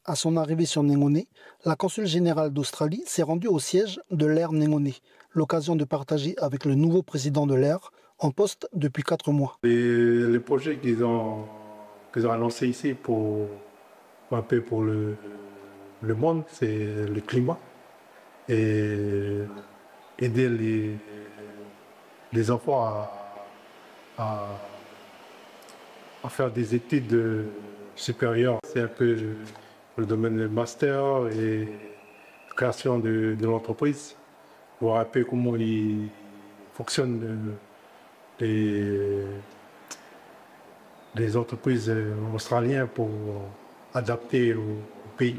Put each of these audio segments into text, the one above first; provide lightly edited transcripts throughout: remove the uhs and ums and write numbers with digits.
À son arrivée sur Néngoné, la consul générale d'Australie s'est rendue au siège de l'Air Néngoné, l'occasion de partager avec le nouveau président de l'Air, en poste depuis 4 mois. Les projets qu'ils ont annoncés ici un peu pour le monde, c'est le climat et aider les enfants à faire des études supérieures. C'est un peu le domaine du master et création de l'entreprise, voir un peu comment il fonctionne les entreprises australiennes pour adapter au pays.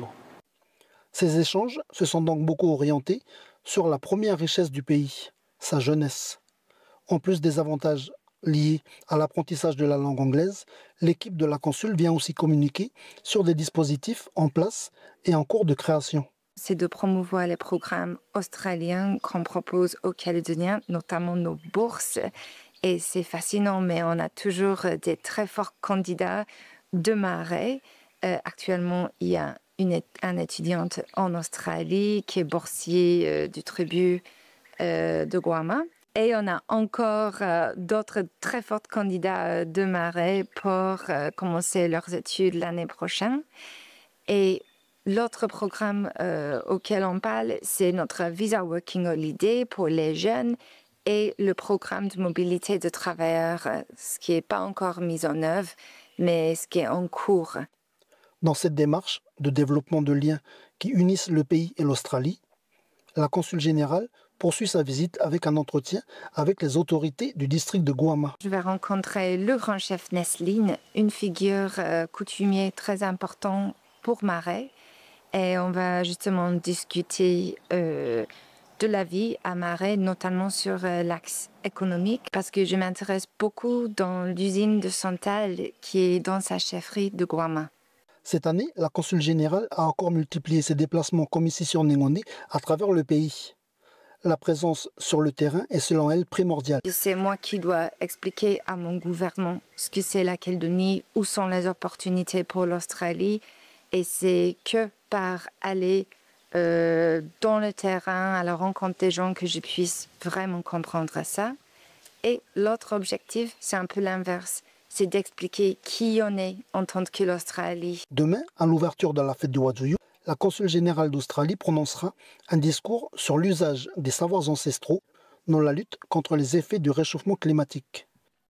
Ces échanges se sont donc beaucoup orientés sur la première richesse du pays, sa jeunesse. En plus des avantages liés à l'apprentissage de la langue anglaise, l'équipe de la consul vient aussi communiquer sur des dispositifs en place et en cours de création. C'est de promouvoir les programmes australiens qu'on propose aux Calédoniens, notamment nos bourses. Et c'est fascinant, mais on a toujours des très forts candidats de Marais. Actuellement, il y a un étudiante en Australie qui est boursier du Tribut de Guama. Et on a encore d'autres très forts candidats de Marais pour commencer leurs études l'année prochaine. Et l'autre programme auquel on parle, c'est notre Visa Working Holiday pour les jeunes et le programme de mobilité de travailleurs, ce qui n'est pas encore mis en œuvre, mais ce qui est en cours. Dans cette démarche de développement de liens qui unissent le pays et l'Australie, la consul générale poursuit sa visite avec un entretien avec les autorités du district de Guama. Je vais rencontrer le grand chef Nesline, une figure coutumier très importante pour Marais. Et on va justement discuter de la vie à Marais, notamment sur l'axe économique, parce que je m'intéresse beaucoup dans l'usine de Santal qui est dans sa chefferie de Guama. Cette année, la consul générale a encore multiplié ses déplacements comme ici sur Néngoné à travers le pays. La présence sur le terrain est selon elle primordiale. C'est moi qui dois expliquer à mon gouvernement ce que c'est la Calédonie, où sont les opportunités pour l'Australie. Et c'est que par aller dans le terrain, à la rencontre des gens, que je puisse vraiment comprendre ça. Et l'autre objectif, c'est un peu l'inverse. C'est d'expliquer qui on est en tant que l'Australie. Demain, à l'ouverture de la fête du Wadjouyou, la consul générale d'Australie prononcera un discours sur l'usage des savoirs ancestraux dans la lutte contre les effets du réchauffement climatique.